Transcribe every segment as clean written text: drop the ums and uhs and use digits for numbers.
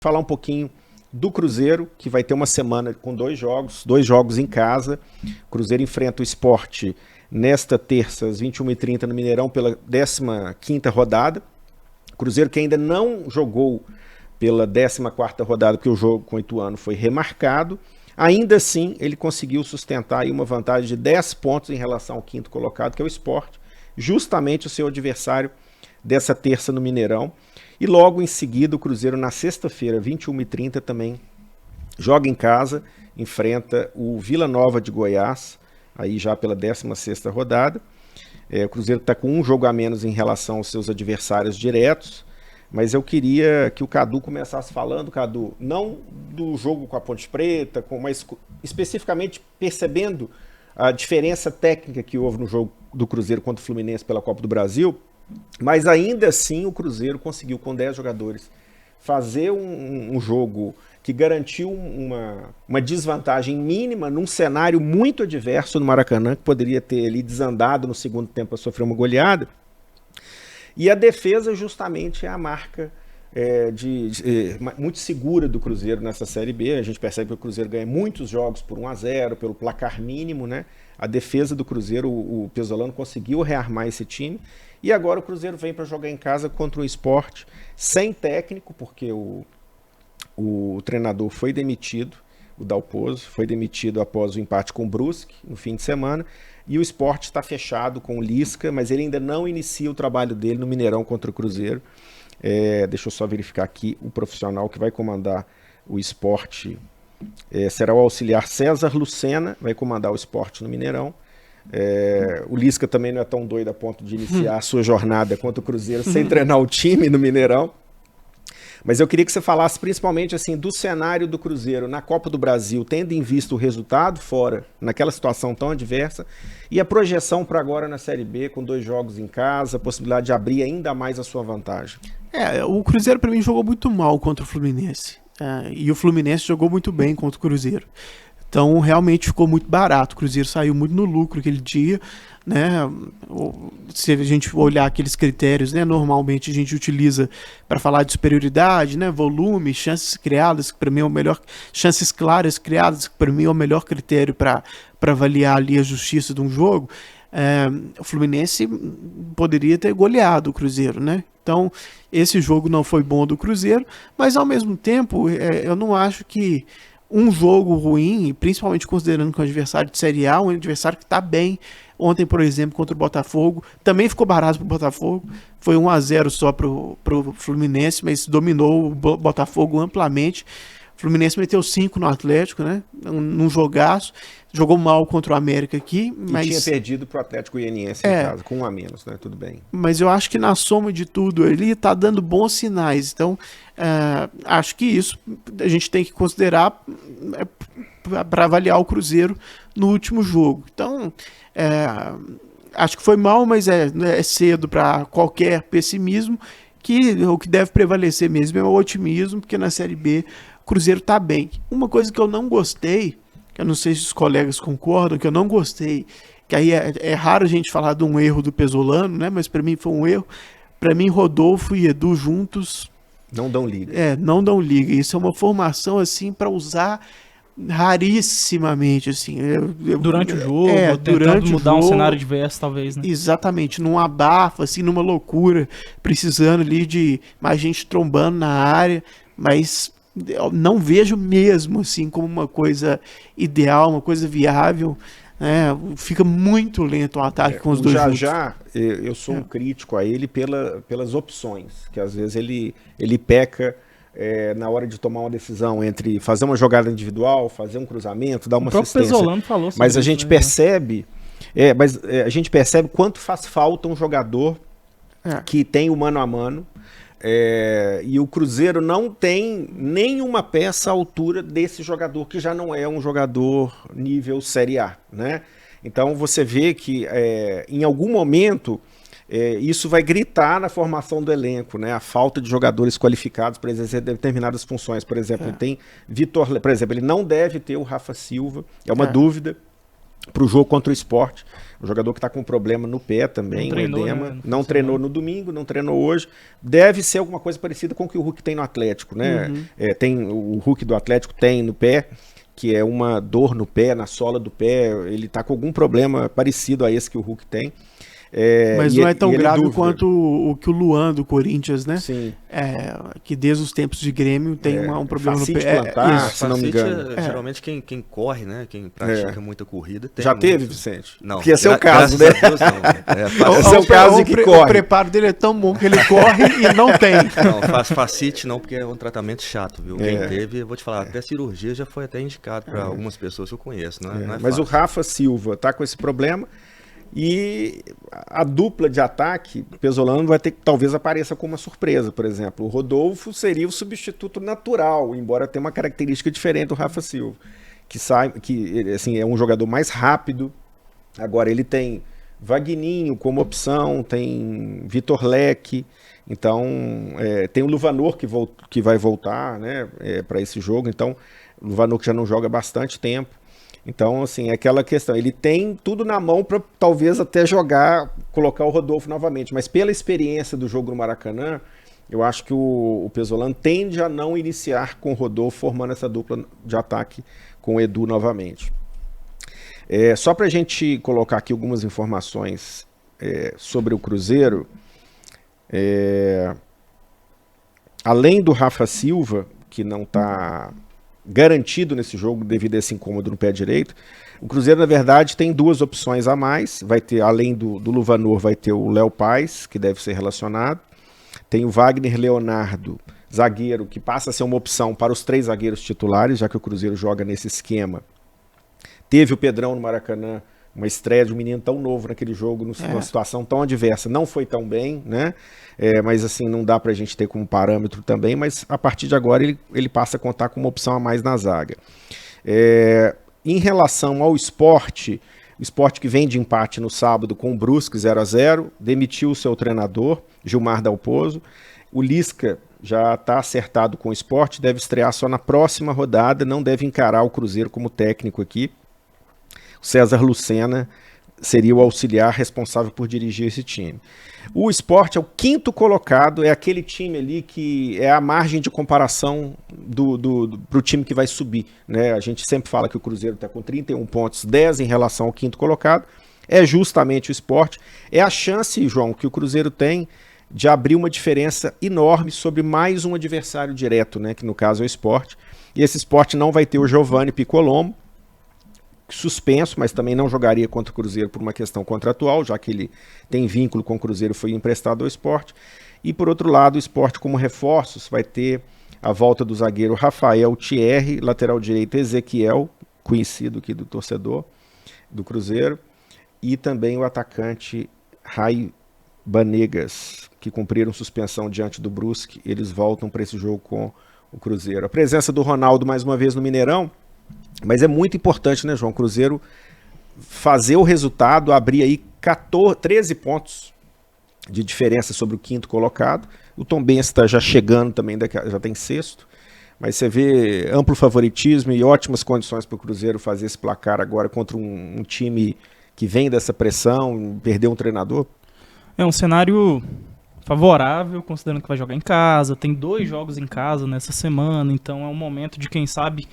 falar um pouquinho do Cruzeiro, que vai ter uma semana com dois jogos em casa. O Cruzeiro enfrenta o Sport nesta terça, às 21h30, no Mineirão, pela 15ª rodada. O Cruzeiro que ainda não jogou pela 14ª rodada, porque o jogo com o Ituano foi remarcado. Ainda assim, ele conseguiu sustentar aí uma vantagem de 10 pontos em relação ao quinto colocado, que é o Sport, justamente o seu adversário dessa terça no Mineirão. E logo em seguida, o Cruzeiro, na sexta-feira, 21h30, também joga em casa, enfrenta o Vila Nova de Goiás, aí já pela 16ª rodada. O Cruzeiro está com um jogo a menos em relação aos seus adversários diretos, mas eu queria que o Cadu começasse falando, Cadu, não do jogo com a Ponte Preta, mas especificamente percebendo a diferença técnica que houve no jogo do Cruzeiro contra o Fluminense pela Copa do Brasil. Mas ainda assim o Cruzeiro conseguiu, com 10 jogadores, fazer um jogo que garantiu uma desvantagem mínima num cenário muito adverso no Maracanã, que poderia ter ali desandado no segundo tempo para sofrer uma goleada. E a defesa justamente é a marca muito segura do Cruzeiro nessa Série B. A gente percebe que o Cruzeiro ganha muitos jogos por 1-0, pelo placar mínimo, né? A defesa do Cruzeiro, o Pesolano conseguiu rearmar esse time. E agora o Cruzeiro vem para jogar em casa contra o Sport, sem técnico, porque o treinador foi demitido, o Dalpozo, foi demitido após o empate com o Brusque no fim de semana, e o Sport está fechado com o Lisca, mas ele ainda não inicia o trabalho dele no Mineirão contra o Cruzeiro. Deixa eu só verificar aqui, o profissional que vai comandar o Sport será o auxiliar César Lucena, vai comandar o Sport no Mineirão. O Lisca também não é tão doido a ponto de iniciar a sua jornada contra o Cruzeiro sem treinar o time no Mineirão. Mas eu queria que você falasse principalmente assim, do cenário do Cruzeiro na Copa do Brasil, tendo em vista o resultado fora, naquela situação tão adversa, e a projeção para agora na Série B, com 2 jogos em casa, a possibilidade de abrir ainda mais a sua vantagem. O Cruzeiro para mim jogou muito mal contra o Fluminense, e o Fluminense jogou muito bem contra o Cruzeiro. Então realmente ficou muito barato, o Cruzeiro saiu muito no lucro aquele dia, né? Se a gente olhar aqueles critérios, né, normalmente a gente utiliza para falar de superioridade, né, volume, chances criadas, que para mim é o melhor, chances claras criadas, que para mim é o melhor critério para avaliar ali a justiça de um jogo. O Fluminense poderia ter goleado o Cruzeiro, né? Então esse jogo não foi bom do Cruzeiro, mas ao mesmo tempo eu não acho que um jogo ruim, principalmente considerando que é um adversário de Série A, um adversário que está bem. Ontem, por exemplo, contra o Botafogo, também ficou barato para o Botafogo, foi 1-0 só para o Fluminense, mas dominou o Botafogo amplamente. O Fluminense meteu 5 no Atlético, né? Num jogaço, jogou mal contra o América aqui. Mas tinha perdido para o Atlético Goianiense em casa, com 1 a menos, né? Tudo bem. Mas eu acho que na soma de tudo ele está dando bons sinais, então acho que isso a gente tem que considerar para avaliar o Cruzeiro no último jogo. Então, acho que foi mal, mas é cedo para qualquer pessimismo, que o que deve prevalecer mesmo é o otimismo, porque na Série B o Cruzeiro está bem. Uma coisa que eu não gostei, que eu não sei se os colegas concordam, que eu não gostei, que aí é raro a gente falar de um erro do Pesolano, né? Mas para mim foi um erro. Para mim, Rodolfo e Edu juntos não dão liga. Não dão liga. Isso é uma formação assim para usar rarissimamente, assim. Durante o jogo, durante mudar um cenário adverso, talvez, né? Exatamente, num abafa, assim, numa loucura, precisando ali de mais gente trombando na área, mas eu não vejo mesmo assim como uma coisa ideal, uma coisa viável. Fica muito lento o ataque com os dois juntos. Já eu sou um crítico a ele pelas opções, que às vezes ele peca na hora de tomar uma decisão entre fazer uma jogada individual, fazer um cruzamento, dar uma assistência. O próprio Pesolano falou sobre mas a gente percebe, a gente percebe quanto faz falta um jogador que tem o mano a mano. E o Cruzeiro não tem nenhuma peça à altura desse jogador, que já não é um jogador nível Série A, né? Então você vê que em algum momento isso vai gritar na formação do elenco, né? A falta de jogadores qualificados para exercer determinadas funções. Por exemplo, tem Vitor, por exemplo, ele não deve ter o Rafa Silva, é uma dúvida. para o jogo contra o Sport. Um jogador que está com problema no pé também, não treinou, edema. Né? Não treinou no domingo, não treinou hoje. Deve ser alguma coisa parecida com o que o Hulk tem no Atlético, né? O Hulk do Atlético tem no pé, que é uma dor no pé, na sola do pé. Ele está com algum problema parecido a esse que o Hulk tem. Mas não é tão grave quanto o que o Luan do Corinthians, né? Sim. Que desde os tempos de Grêmio tem um problema no pé. Plantar, se não me engano. Geralmente quem corre, né? Quem pratica muita corrida. Tem Já teve, Vicente? Não. Porque esse é o caso, né? Esse é o caso de que corre. O preparo dele é tão bom que ele corre e não tem. Não, facite não, porque é um tratamento chato, viu? Quem teve, eu vou te falar, até cirurgia já foi até indicado para algumas pessoas que eu conheço, não é Mas fácil. o Rafa Silva tá com esse problema. E a dupla de ataque, Pesolano vai ter que talvez apareça como uma surpresa, por exemplo. O Rodolfo seria o substituto natural, embora tenha uma característica diferente do Rafa Silva, que assim, é um jogador mais rápido. Agora ele tem Vagninho como opção, tem Vitor Leque, então tem o Luvanor que vai voltar, né, para esse jogo. Então o Luvanor que já não joga há bastante tempo. Então, assim, é aquela questão, ele tem tudo na mão para talvez até colocar o Rodolfo novamente, mas pela experiência do jogo no Maracanã, eu acho que o Pesolano tende a não iniciar com o Rodolfo, formando essa dupla de ataque com o Edu novamente. Só para a gente colocar aqui algumas informações sobre o Cruzeiro, além do Rafa Silva, que não está garantido nesse jogo devido a esse incômodo no pé direito, o Cruzeiro na verdade tem duas opções a mais, vai ter, além do Luvanor, vai ter o Léo Paz, que deve ser relacionado, tem o Wagner Leonardo, zagueiro, que passa a ser uma opção para os 3 zagueiros titulares, já que o Cruzeiro joga nesse esquema. Teve o Pedrão no Maracanã, uma estreia de um menino tão novo naquele jogo, numa situação tão adversa, não foi tão bem, né? Mas assim, não dá pra gente ter como parâmetro também, mas a partir de agora ele passa a contar com uma opção a mais na zaga. Em relação ao Sport, o Sport que vem de empate no sábado com o Brusque 0-0, demitiu o seu treinador, Gilmar Dalpozo. O Lisca já está acertado com o Sport, deve estrear só na próxima rodada, não deve encarar o Cruzeiro como técnico aqui. O César Lucena seria o auxiliar responsável por dirigir esse time. O Sport é o 5º colocado, é aquele time ali que é a margem de comparação para o time que vai subir, né? A gente sempre fala que o Cruzeiro está com 31 pontos, 10 em relação ao 5º colocado, é justamente o Sport. É a chance, João, que o Cruzeiro tem de abrir uma diferença enorme sobre mais um adversário direto, né? Que no caso é o Sport. E esse Sport não vai ter o Giovanni Piccolombo, suspenso, mas também não jogaria contra o Cruzeiro por uma questão contratual, já que ele tem vínculo com o Cruzeiro, foi emprestado ao Sport. E por outro lado, o Sport como reforços vai ter a volta do zagueiro Rafael Thierry, lateral direito Ezequiel, conhecido aqui do torcedor do Cruzeiro, e também o atacante Rai Banegas, que cumpriram suspensão diante do Brusque. Eles voltam para esse jogo com o Cruzeiro. A presença do Ronaldo mais uma vez no Mineirão, mas é muito importante, né, João? O Cruzeiro fazer o resultado, abrir aí 13 pontos de diferença sobre o 5º colocado. O Tombense está já chegando também, já tem 6º. Mas você vê amplo favoritismo e ótimas condições para o Cruzeiro fazer esse placar agora contra um time que vem dessa pressão, perdeu um treinador. É um cenário favorável, considerando que vai jogar em casa. Tem 2 jogos em casa nessa semana, então é um momento de, quem sabe,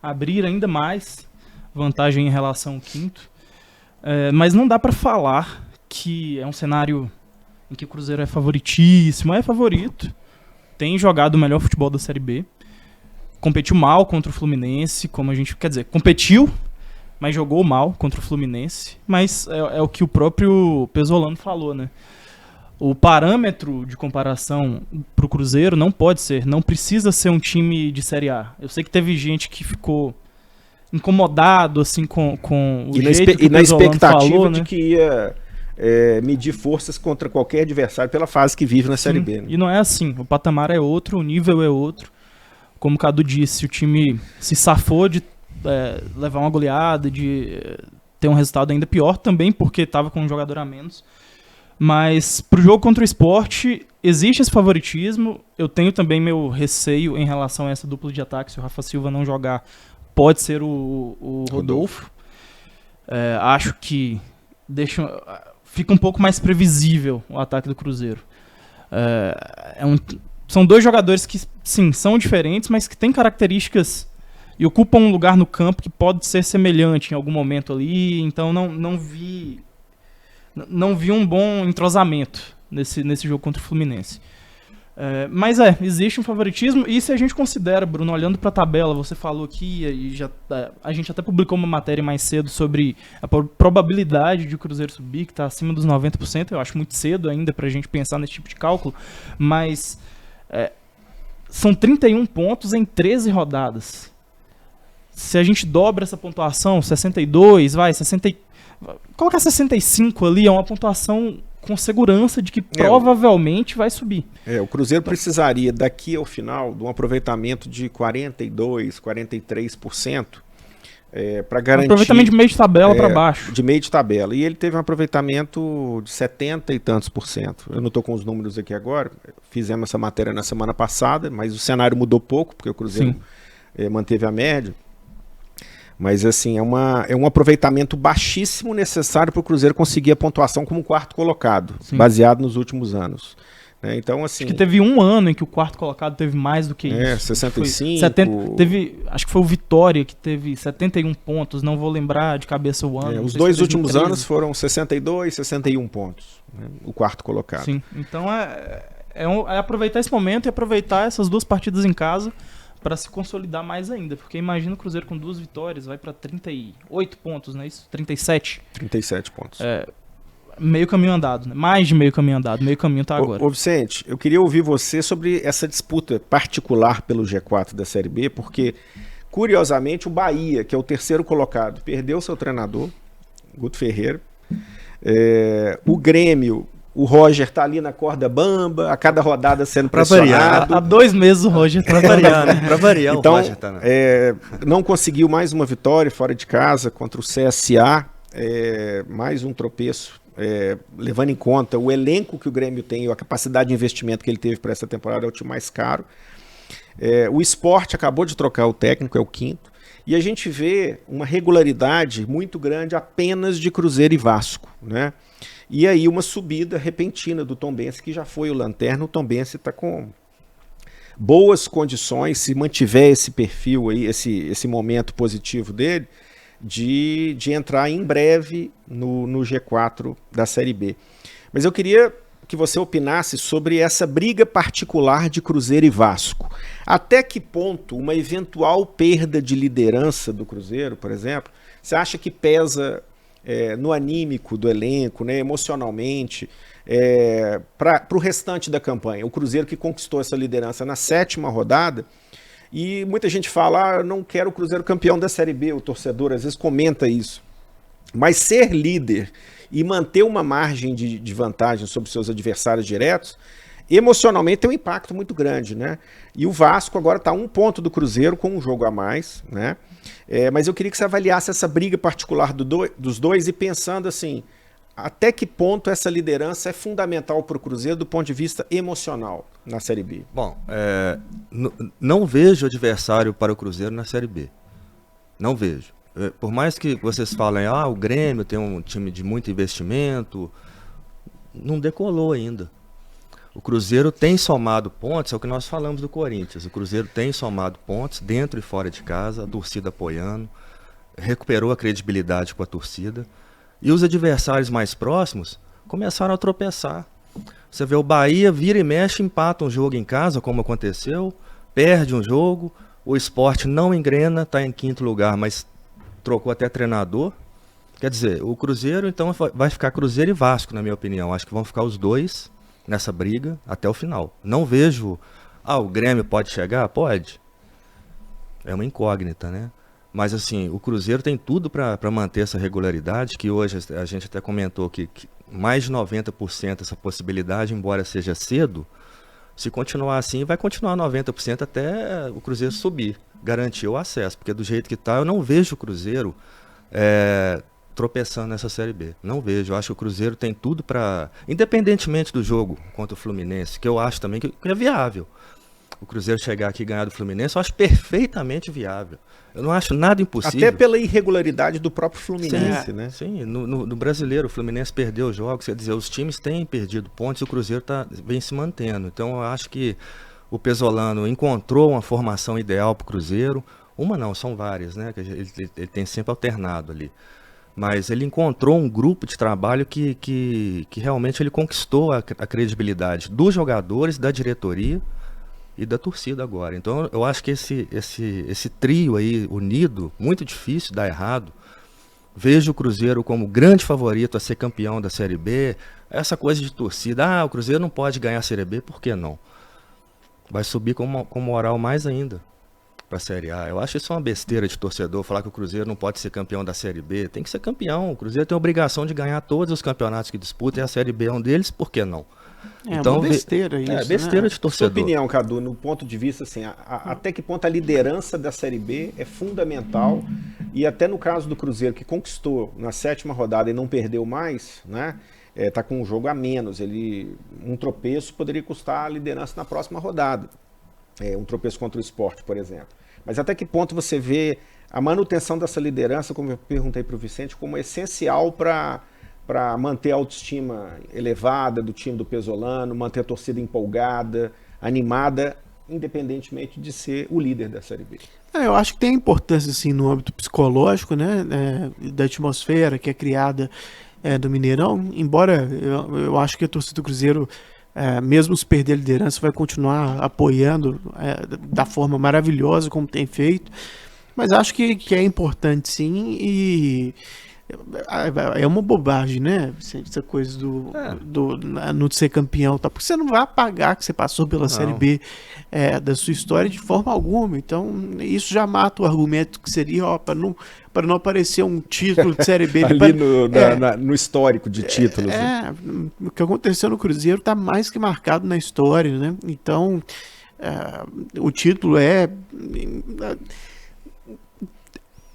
abrir ainda mais vantagem em relação ao 5º. Mas não dá para falar que é um cenário em que o Cruzeiro é favoritíssimo. É favorito, tem jogado o melhor futebol da Série B, competiu mal contra o Fluminense, como a gente, quer dizer, competiu, mas jogou mal contra o Fluminense. Mas é o que o próprio Pesolano falou, né? O parâmetro de comparação para o Cruzeiro não precisa ser um time de Série A. Eu sei que teve gente que ficou incomodado assim, com o jeito que o Pesolano falou, né? De que ia medir forças contra qualquer adversário pela fase que vive na Série B. Né? E não é assim, o patamar é outro, o nível é outro. Como o Cadu disse, o time se safou de levar uma goleada, de ter um resultado ainda pior também, porque estava com um jogador a menos. Mas pro jogo contra o Sport existe esse favoritismo. Eu tenho também meu receio em relação a essa dupla de ataque. Se o Rafa Silva não jogar, pode ser o Rodolfo. Acho que fica um pouco mais previsível o ataque do Cruzeiro. São dois jogadores que, sim, são diferentes, mas que têm características e ocupam um lugar no campo que pode ser semelhante em algum momento ali. Então não vi um bom entrosamento nesse jogo contra o Fluminense. Mas existe um favoritismo, e se a gente considera, Bruno, olhando para a tabela, você falou aqui, e a gente até publicou uma matéria mais cedo sobre a probabilidade de o Cruzeiro subir, que está acima dos 90%, eu acho muito cedo ainda para a gente pensar nesse tipo de cálculo, mas são 31 pontos em 13 rodadas. Se a gente dobra essa pontuação, 62, 60, colocar 65 ali, é uma pontuação com segurança de que provavelmente vai subir. O Cruzeiro precisaria, daqui ao final, de um aproveitamento de 42%, 43%, para garantir... Aproveitamento de meio de tabela para baixo. De meio de tabela. E ele teve um aproveitamento de 70 e tantos %. Eu não estou com os números aqui agora, fizemos essa matéria na semana passada, mas o cenário mudou pouco, porque o Cruzeiro manteve a média. Mas assim, é um aproveitamento baixíssimo necessário para o Cruzeiro conseguir a pontuação como quarto colocado, baseado nos últimos anos. Então, assim, acho que teve um ano em que o quarto colocado teve mais do que isso. 65. Acho que foi o Vitória que teve 71 pontos, não vou lembrar de cabeça o ano. Os dois últimos anos foram 62, 61 pontos, o quarto colocado. Sim, então é aproveitar esse momento e aproveitar essas duas partidas em casa para se consolidar mais ainda, porque imagina o Cruzeiro com 2 vitórias, vai para 38 pontos, não é isso? 37? 37 pontos. Meio caminho andado, né? Mais de meio caminho andado, meio caminho tá agora. Ô Vicente, eu queria ouvir você sobre essa disputa particular pelo G4 da Série B, porque, curiosamente, o Bahia, que é o terceiro colocado, perdeu seu treinador, Guto Ferreira. O Grêmio, o Roger tá ali na corda bamba, a cada rodada sendo pressionado. Há 2 meses o Roger tá variar, né? Pra variar, então, o Roger tá, né? Não conseguiu mais uma vitória fora de casa contra o CSA, mais um tropeço, levando em conta o elenco que o Grêmio tem, a capacidade de investimento que ele teve para essa temporada, é o time mais caro. O Sport acabou de trocar o técnico, é o quinto, e a gente vê uma regularidade muito grande apenas de Cruzeiro e Vasco, né? E aí uma subida repentina do Tombense, que já foi o lanterna. O Tombense está com boas condições, se mantiver esse perfil aí, esse momento positivo dele, de entrar em breve no G4 da Série B. Mas eu queria que você opinasse sobre essa briga particular de Cruzeiro e Vasco. Até que ponto uma eventual perda de liderança do Cruzeiro, por exemplo, você acha que pesa no anímico do elenco, né, emocionalmente, para o restante da campanha? O Cruzeiro que conquistou essa liderança na 7ª rodada, e muita gente fala, eu não quero o Cruzeiro campeão da Série B, o torcedor às vezes comenta isso, mas ser líder e manter uma margem de vantagem sobre seus adversários diretos, emocionalmente tem um impacto muito grande, né? E o Vasco agora está a 1 ponto do Cruzeiro com um jogo a mais, né? Mas eu queria que você avaliasse essa briga particular dos dois e pensando assim, até que ponto essa liderança é fundamental para o Cruzeiro do ponto de vista emocional na Série B? Bom, não vejo adversário para o Cruzeiro na Série B. Não vejo. Por mais que vocês falem, o Grêmio tem um time de muito investimento, não decolou ainda. O Cruzeiro tem somado pontos, é o que nós falamos do Corinthians. O Cruzeiro tem somado pontos dentro e fora de casa, a torcida apoiando, recuperou a credibilidade com a torcida. E os adversários mais próximos começaram a tropeçar. Você vê o Bahia, vira e mexe, empata um jogo em casa, como aconteceu, perde um jogo, o Sport não engrena, está em 5º lugar, mas trocou até treinador. Quer dizer, o Cruzeiro então vai ficar Cruzeiro e Vasco, na minha opinião. Acho que vão ficar os dois nessa briga até o final. Não vejo, o Grêmio pode chegar? Pode. É uma incógnita, né? Mas assim, o Cruzeiro tem tudo para manter essa regularidade, que hoje a gente até comentou que mais de 90% essa possibilidade, embora seja cedo, se continuar assim, vai continuar 90% até o Cruzeiro subir, garantir o acesso, porque do jeito que está, eu não vejo o Cruzeiro tropeçando nessa Série B. Não vejo. Eu acho que o Cruzeiro tem tudo para, independentemente do jogo contra o Fluminense, que eu acho também que é viável. o Cruzeiro chegar aqui e ganhar do Fluminense, eu acho perfeitamente viável. Eu não acho nada impossível. Até pela irregularidade do próprio Fluminense, né? Sim, no Brasileiro, o Fluminense perdeu jogos, quer dizer, os times têm perdido pontos e o Cruzeiro vem se mantendo. Então eu acho que o Pesolano encontrou uma formação ideal para o Cruzeiro. Uma não, são várias, né? Que ele tem sempre alternado ali. Mas ele encontrou um grupo de trabalho que realmente ele conquistou a credibilidade dos jogadores, da diretoria e da torcida agora. Então eu acho que esse trio aí unido, muito difícil, dá errado. Vejo o Cruzeiro como grande favorito a ser campeão da Série B. Essa coisa de torcida, o Cruzeiro não pode ganhar a Série B, por que não? Vai subir com moral mais ainda para a Série A. Eu acho isso uma besteira de torcedor, falar que o Cruzeiro não pode ser campeão da Série B. Tem que ser campeão. O Cruzeiro tem a obrigação de ganhar todos os campeonatos que disputa e a Série B é um deles, por que não? Então, uma besteira isso, besteira, né? De torcedor. Sua opinião, Cadu, no ponto de vista, assim, até que ponto a liderança da Série B é fundamental, e até no caso do Cruzeiro, que conquistou na 7ª rodada e não perdeu mais, né? Tá com um jogo a menos. Um tropeço poderia custar a liderança na próxima rodada. Um tropeço contra o Sport, por exemplo. Mas até que ponto você vê a manutenção dessa liderança, como eu perguntei para o Vicente, como essencial para manter a autoestima elevada do time do Pesolano, manter a torcida empolgada, animada, independentemente de ser o líder da Série B? Eu acho que tem importância, assim, no âmbito psicológico, né, da atmosfera que é criada do Mineirão, embora eu acho que a torcida do Cruzeiro, mesmo se perder a liderança, vai continuar apoiando da forma maravilhosa como tem feito, mas acho que é importante sim, e é uma bobagem, né, essa coisa no ser campeão, tá? Porque você não vai apagar que você passou pela Série B da sua história de forma alguma. Então isso já mata o argumento que seria para não aparecer um título de Série B ali no histórico de títulos. Né? O que aconteceu no Cruzeiro está mais que marcado na história, né? Então o título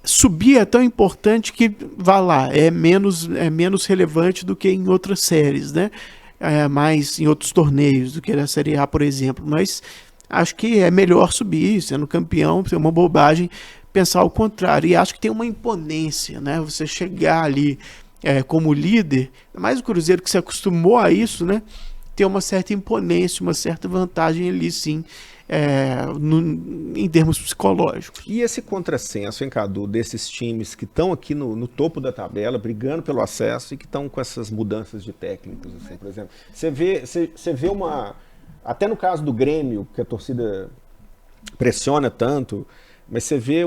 subir é tão importante que, vá lá, é menos relevante do que em outras séries, né? Mais em outros torneios do que na Série A, por exemplo. Mas acho que é melhor subir, sendo campeão, é uma bobagem pensar o contrário. E acho que tem uma imponência, né? Você chegar ali como líder, mais o Cruzeiro que se acostumou a isso, né? Tem uma certa imponência, uma certa vantagem ali, sim, em termos psicológicos. E esse contrassenso, hein, Cadu, desses times que estão aqui no topo da tabela, brigando pelo acesso e que estão com essas mudanças de técnicos, assim, por exemplo. Você vê até no caso do Grêmio, que a torcida pressiona tanto, mas você vê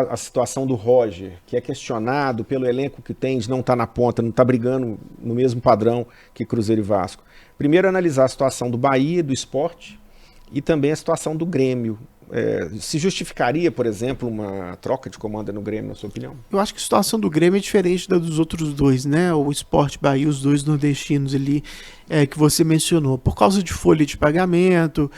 a situação do Roger, que é questionado pelo elenco que tem de não estar na ponta, não estar brigando no mesmo padrão que Cruzeiro e Vasco. Primeiro, analisar a situação do Bahia, do Sport, e também a situação do Grêmio. Se justificaria, por exemplo, uma troca de comando no Grêmio, na sua opinião? Eu acho que a situação do Grêmio é diferente da dos outros dois, né? O Sport Bahia, os dois nordestinos ali que você mencionou. Por causa de folha de pagamento,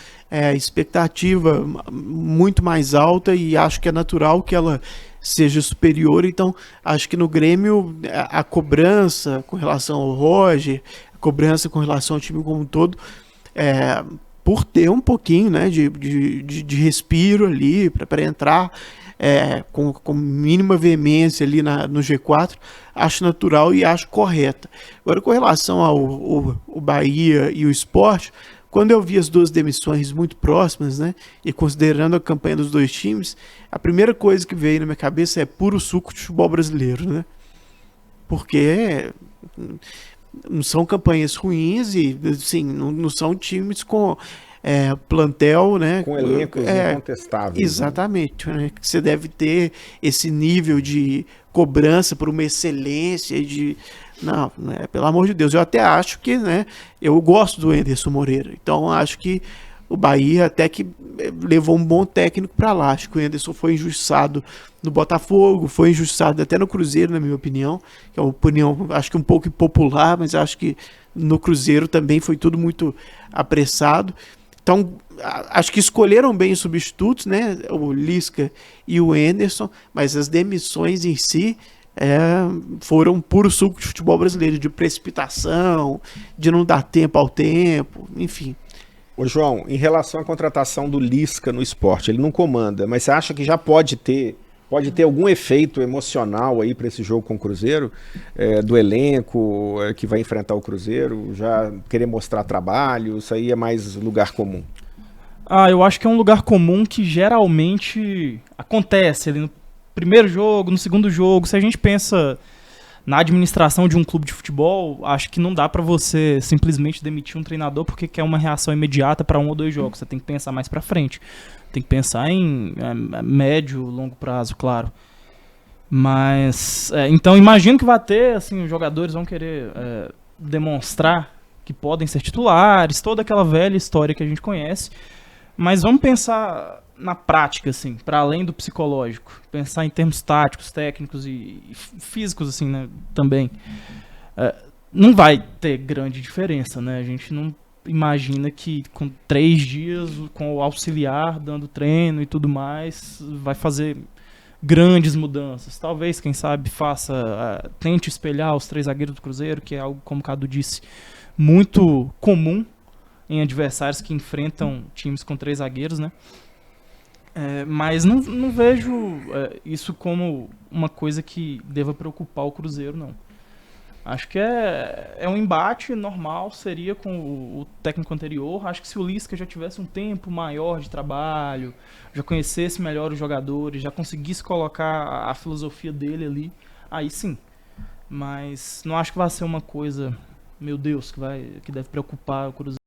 expectativa muito mais alta, e acho que é natural que ela seja superior. Então, acho que no Grêmio a cobrança com relação ao Roger, a cobrança com relação ao time como um todo, por ter um pouquinho, né, de respiro ali para entrar com mínima veemência ali no G4, acho natural e acho correta. Agora, com relação ao Bahia e o Sport, quando eu vi as duas demissões muito próximas, né, e considerando a campanha dos dois times, a primeira coisa que veio na minha cabeça é puro suco de futebol brasileiro, né? Porque não são campanhas ruins e, assim, não são times com plantel, né? Com elencos incontestáveis. Exatamente. Né? Você deve ter esse nível de cobrança por uma excelência Não, né? Pelo amor de Deus. Eu até acho que, né? Eu gosto do Anderson Moreira. Então, acho que o Bahia até que levou um bom técnico para lá. Acho que o Anderson foi injustiçado no Botafogo, foi injustiçado até no Cruzeiro, na minha opinião, que é uma opinião, acho que um pouco impopular, mas acho que no Cruzeiro também foi tudo muito apressado. Então, acho que escolheram bem os substitutos, né? O Lisca e o Anderson, mas as demissões em si foram puro suco de futebol brasileiro, de precipitação, de não dar tempo ao tempo, enfim. Ô João, em relação à contratação do Lisca no esporte, ele não comanda, mas você acha que já pode ter algum efeito emocional aí para esse jogo com o Cruzeiro, do elenco que vai enfrentar o Cruzeiro, já querer mostrar trabalho, isso aí é mais lugar comum? Eu acho que é um lugar comum que geralmente acontece ali no primeiro jogo, no segundo jogo. Se a gente pensa na administração de um clube de futebol, acho que não dá pra você simplesmente demitir um treinador porque quer uma reação imediata para 1 ou 2 jogos. Você tem que pensar mais pra frente. Tem que pensar em médio, longo prazo, claro. Mas, então imagino que vai ter, assim, os jogadores vão querer demonstrar que podem ser titulares, toda aquela velha história que a gente conhece. Mas vamos pensar na prática, assim, para além do psicológico. Pensar em termos táticos, técnicos e físicos, assim, né, também. Não vai ter grande diferença, né? A gente não imagina que com 3 dias, com o auxiliar dando treino e tudo mais, vai fazer grandes mudanças. Talvez, quem sabe, tente espelhar os 3 zagueiros do Cruzeiro, que é algo, como o Cadu disse, muito comum em adversários que enfrentam times com 3 zagueiros, né? Mas não vejo isso como uma coisa que deva preocupar o Cruzeiro, não. Acho que é um embate normal, seria com o técnico anterior. Acho que se o Lisca já tivesse um tempo maior de trabalho, já conhecesse melhor os jogadores, já conseguisse colocar a filosofia dele ali, aí sim. Mas não acho que vai ser uma coisa, meu Deus, que deve preocupar o Cruzeiro.